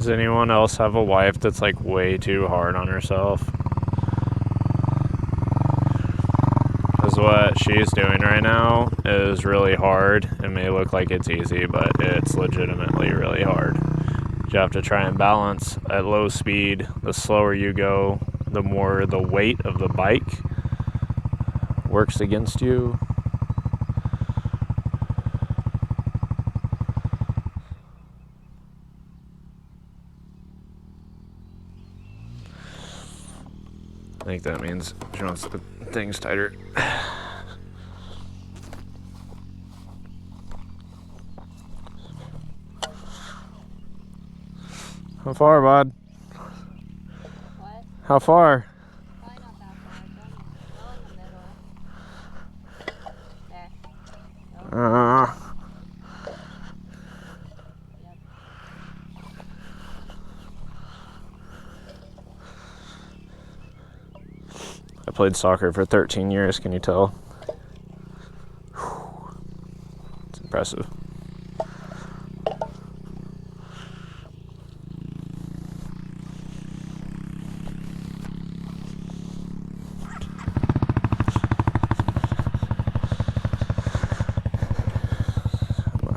Does anyone else have a wife that's like way too hard on herself? Because what she's doing right now is really hard. It may look like it's easy, but it's legitimately really hard. You have to try and balance at low speed. The slower you go, the more the weight of the bike works against you. I think that means she wants the things tighter. How far, bud? What? How far? Probably not that far. Go in the middle. There. Go. Yep. I played soccer for 13 years, can you tell? It's impressive.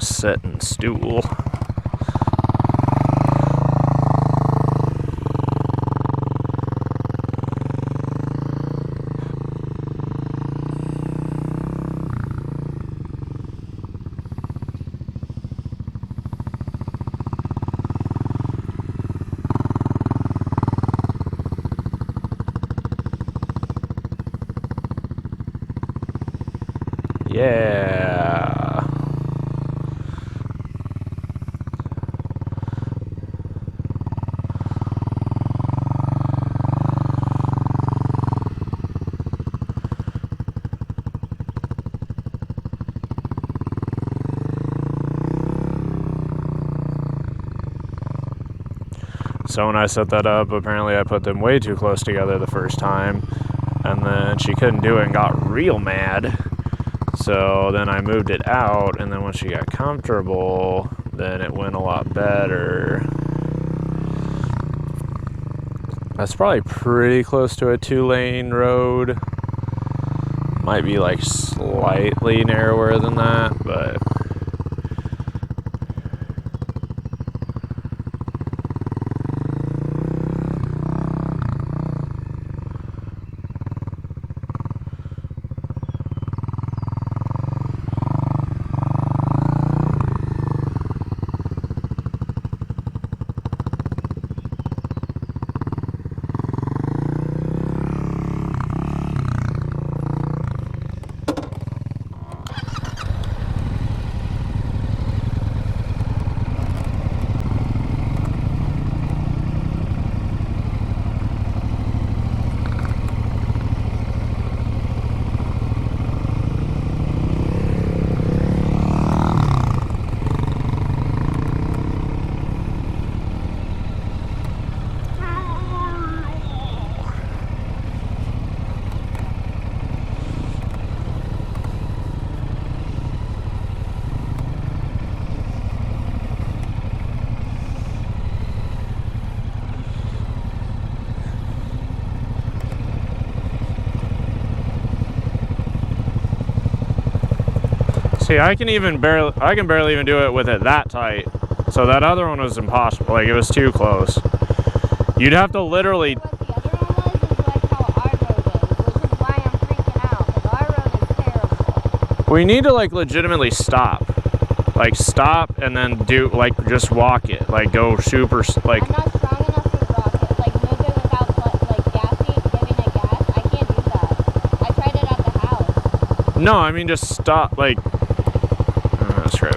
Sit and stool. Yeah. So when I set that up, apparently I put them way too close together the first time, and then she couldn't do it and got real mad. So then I moved it out, and then when she got comfortable, then it went a lot better. That's probably pretty close to a 2-lane road. Might be like slightly narrower than that, but see, I can barely even do it with it that tight. So that other one was impossible. Like, it was too close. You'd have to literally. What the other one was like how our road is, which is why I'm freaking out. Because our road is terrible. We need to like legitimately stop. Like stop and then do like just walk it. Like go super like. I'm not strong enough to rock it. Like move it without like gassing, giving it gas. I can't do that. I tried it at the house. No, I mean just stop. Like. Screw it.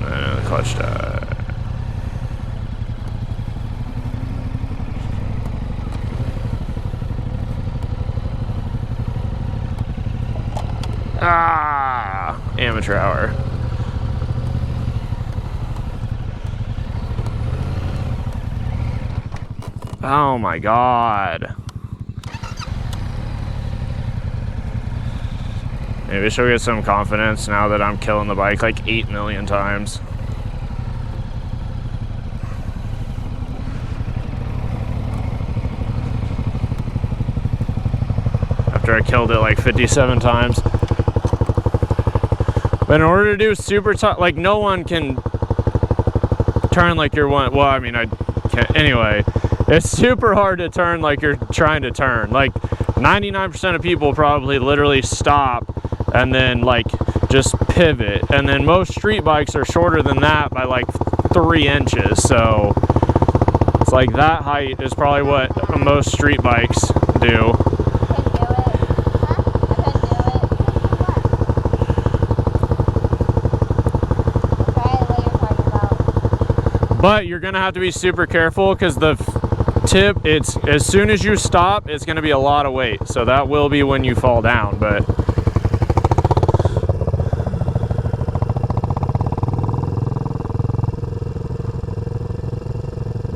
The clutch died. Ah, amateur hour. Oh my god. Maybe she'll get some confidence now that I'm killing the bike like 8 million times. After I killed it like 57 times. But in order to do super tough, like no one can turn like you're one. Well, I mean, I can't. Anyway, it's super hard to turn like you're trying to turn. Like 99% of people probably literally stop and then like just pivot. And then most street bikes are shorter than that by like 3 inches. So it's like that height is probably what most street bikes do. But you're gonna have to be super careful because the tip, it's as soon as you stop, it's gonna be a lot of weight. So that will be when you fall down, but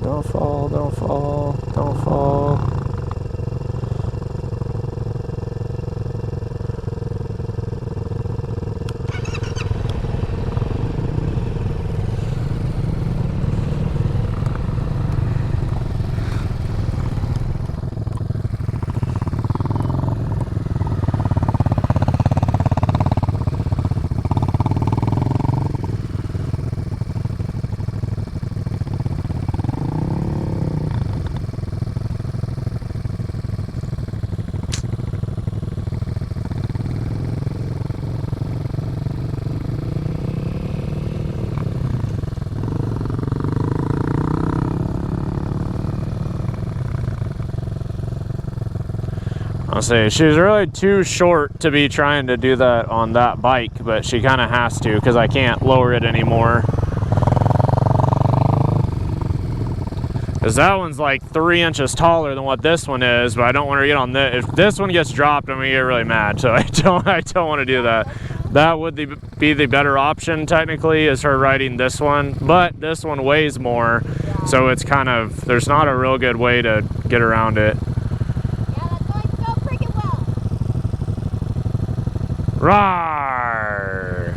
don't fall, don't fall, don't fall. I'll say she's really too short to be trying to do that on that bike, but she kind of has to because I can't lower it anymore. Because that one's like 3 inches taller than what this one is, but I don't want her to get on this. If this one gets dropped, I'm gonna get really mad. So I don't want to do that. That would be the better option technically, is her riding this one, but this one weighs more, so it's kind of, there's not a real good way to get around it. Rawr!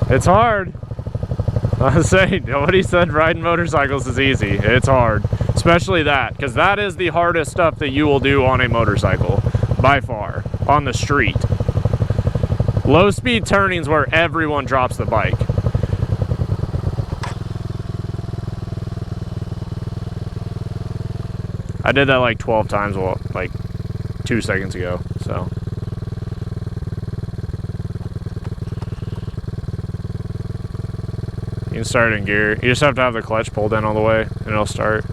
It's hard. I was saying, nobody said riding motorcycles is easy. It's hard, especially that, because that is the hardest stuff that you will do on a motorcycle, by far, on the street. Low speed turnings where everyone drops the bike. I did that like 12 times, well, like 2 seconds ago, so. You can start in gear. You just have to have the clutch pulled in all the way and it'll start.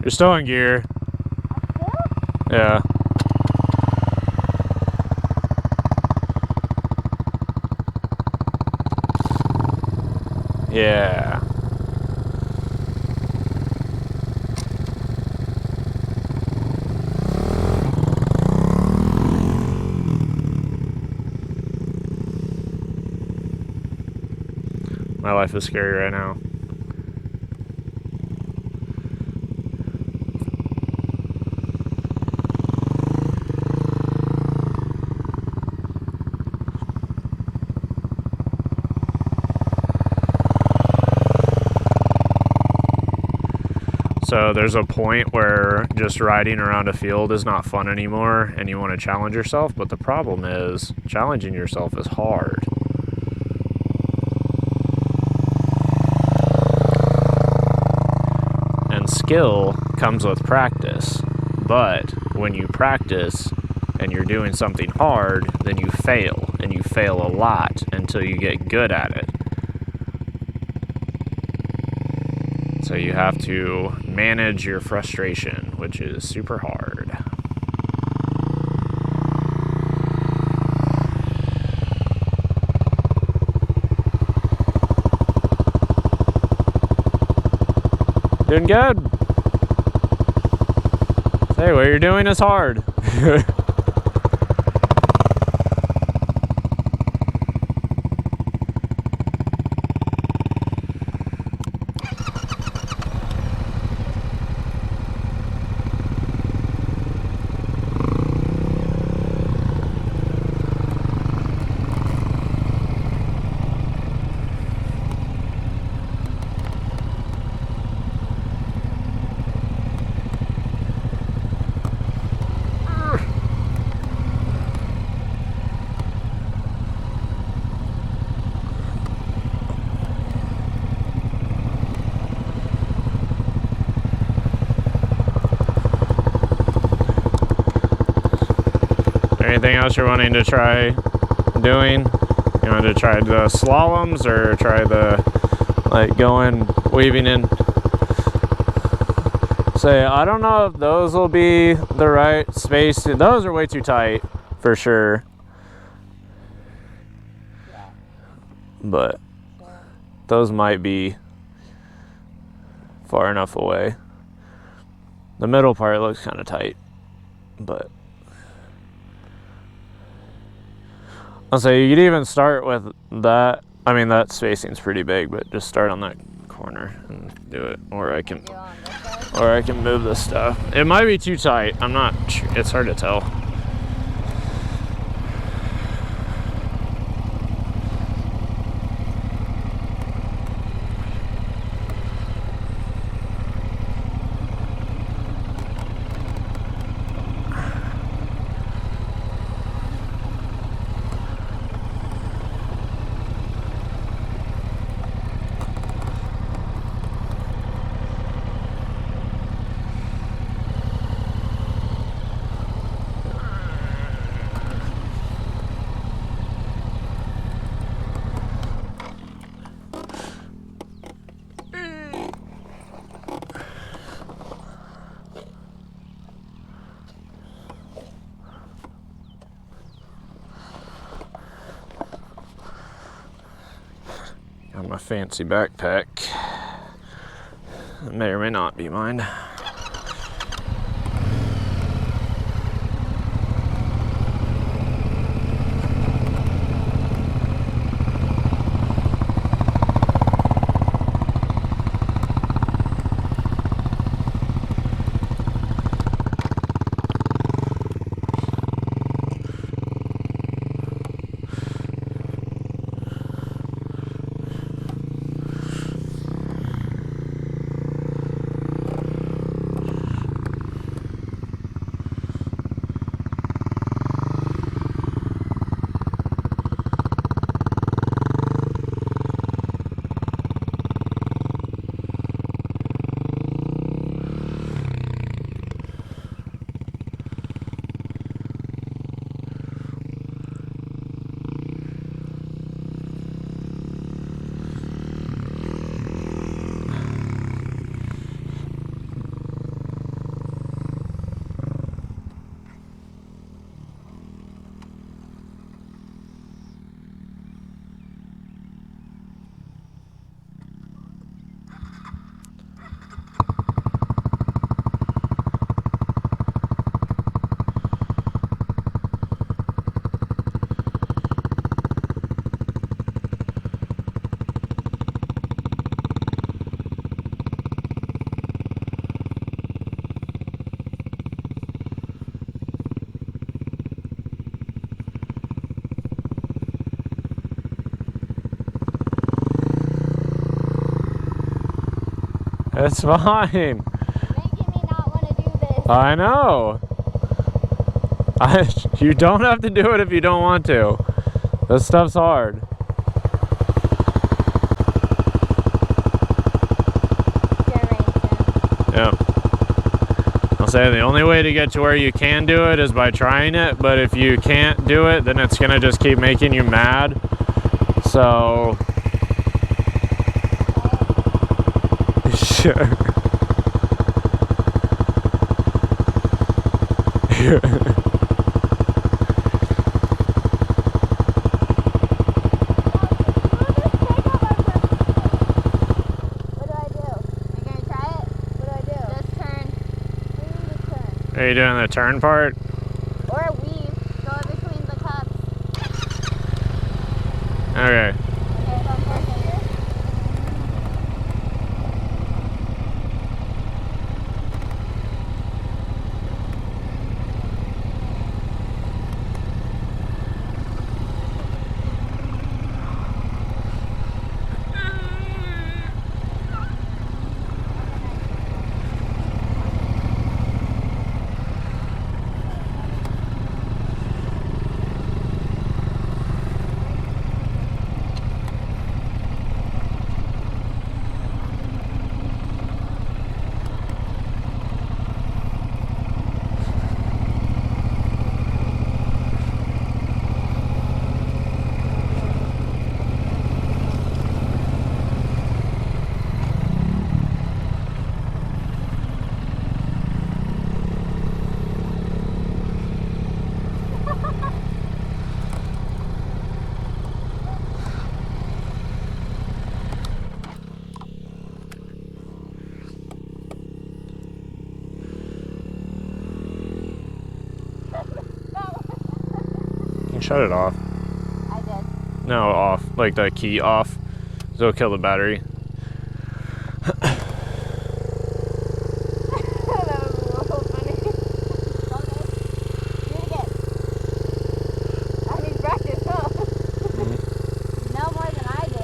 You're still in gear. Yeah. Yeah. My life is scary right now. So there's a point where just riding around a field is not fun anymore and you want to challenge yourself, but the problem is challenging yourself is hard. skill comes with practice. But when you practice and you're doing something hard, then you fail, and you fail a lot until you get good at it. So you have to manage your frustration, which is super hard. Doing good. Hey, what you're doing is hard. Anything else you're wanting to try doing? You want to try the slaloms or try the weaving in? Say, I don't know if those will be the right space. Those are way too tight for sure. But those might be far enough away. The middle part looks kind of tight, but I'll say you could even start with that. I mean, that spacing's pretty big, but just start on that corner and do it. Or I can move this stuff. It might be too tight. I'm not sure. It's hard to tell. Got my fancy backpack. It may or may not be mine. It's fine. Making me not want to do this. I know. You don't have to do it if you don't want to. This stuff's hard. It's gonna rain soon. Yep. say the only way to get to where you can do it is by trying it, but if you can't do it, then it's gonna just keep making you mad. So sure. Are you doing the turn part? Or weave. Go in between the cups. Okay. Okay, so I'm first here. Shut it off. I did. No, off. Like the key off. So it'll kill the battery. That was a little funny. Okay. Do it again. I need practice, huh? No more than I do.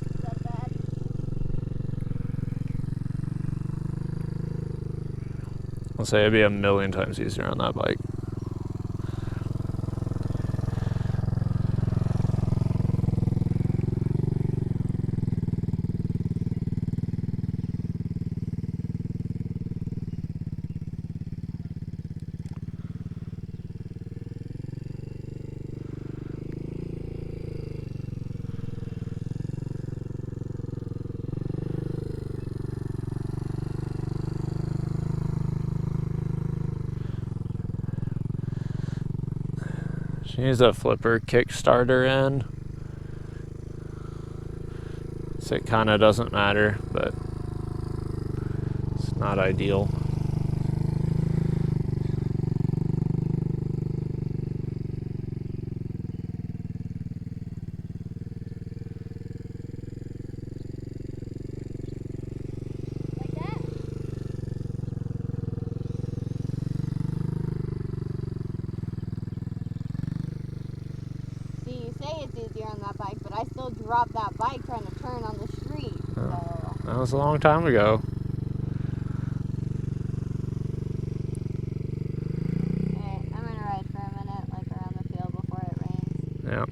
Is that bad? I'll say it'd be a million times easier on that bike. She needs a flipper Kickstarter in. So it kind of doesn't matter, but it's not ideal. Like that? See, you say it's easier on that bike, but I still drop that bike trying to turn on the street. So That was a long time ago. okay, I'm gonna ride for a minute, like around the field before it rains. Yeah.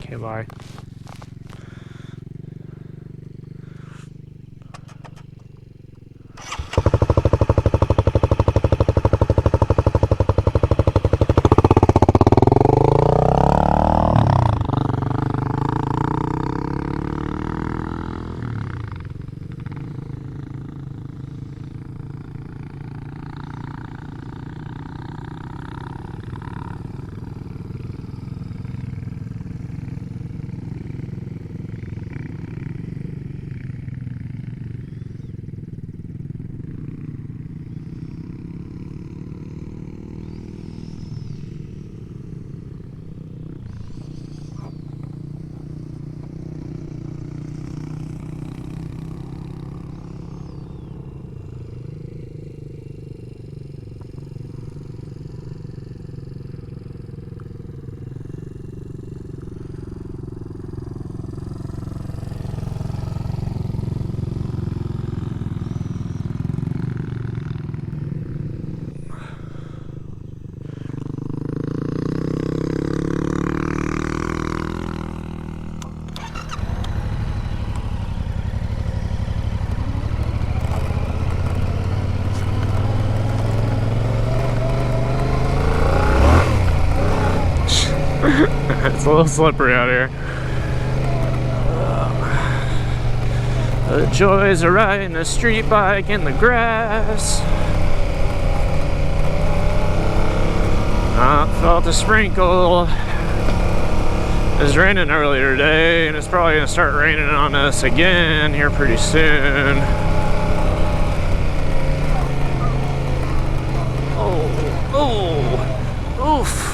Okay, bye. It's a little slippery out here. The joys of riding a street bike in the grass. I felt a sprinkle. It was raining earlier today, and it's probably gonna start raining on us again here pretty soon. Oh, oof.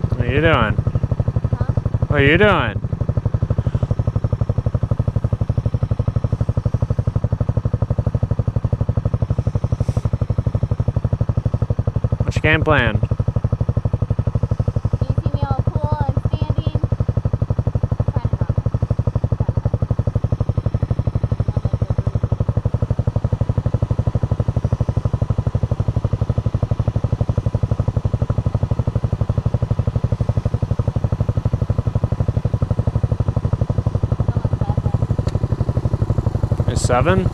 What are you doing? Huh? What are you doing? What's your game plan? You see me all cool and standing? Kind of not. Is 7?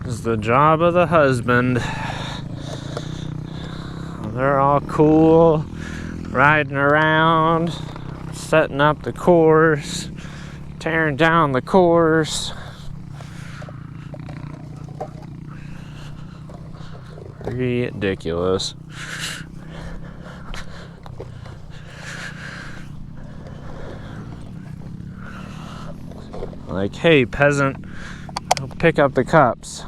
is the job of the husband. They're all cool, riding around, setting up the course, tearing down the course. Ridiculous. Like, hey, peasant, pick up the cups.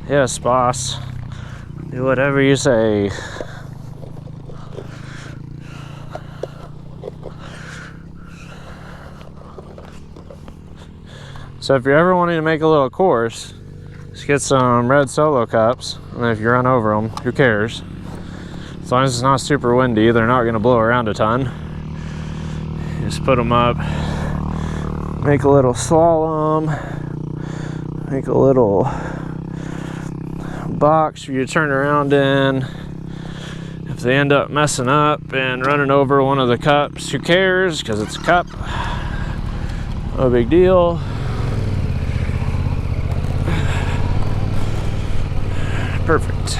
Yes, boss. Do whatever you say. So if you're ever wanting to make a little course, just get some red Solo cups, and if you run over them, who cares? As long as it's not super windy, they're not going to blow around a ton. Just put them up, make a little slalom, make a little box for you to turn around in. If they end up messing up and running over one of the cups, who cares? Because it's a cup. No big deal. Perfect.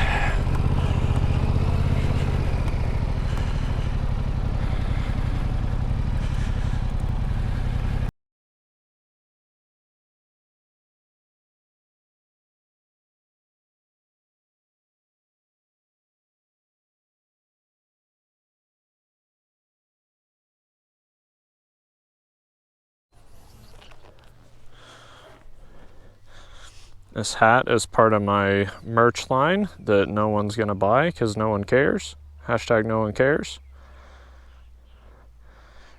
This hat is part of my merch line that no one's gonna buy because no one cares. Hashtag no one cares.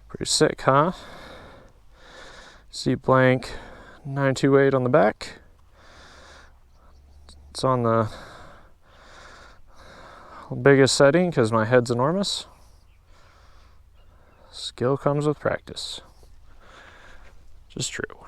Pretty sick, huh? Seat blank 928 on the back. It's on the biggest setting because my head's enormous. Skill comes with practice. Just true.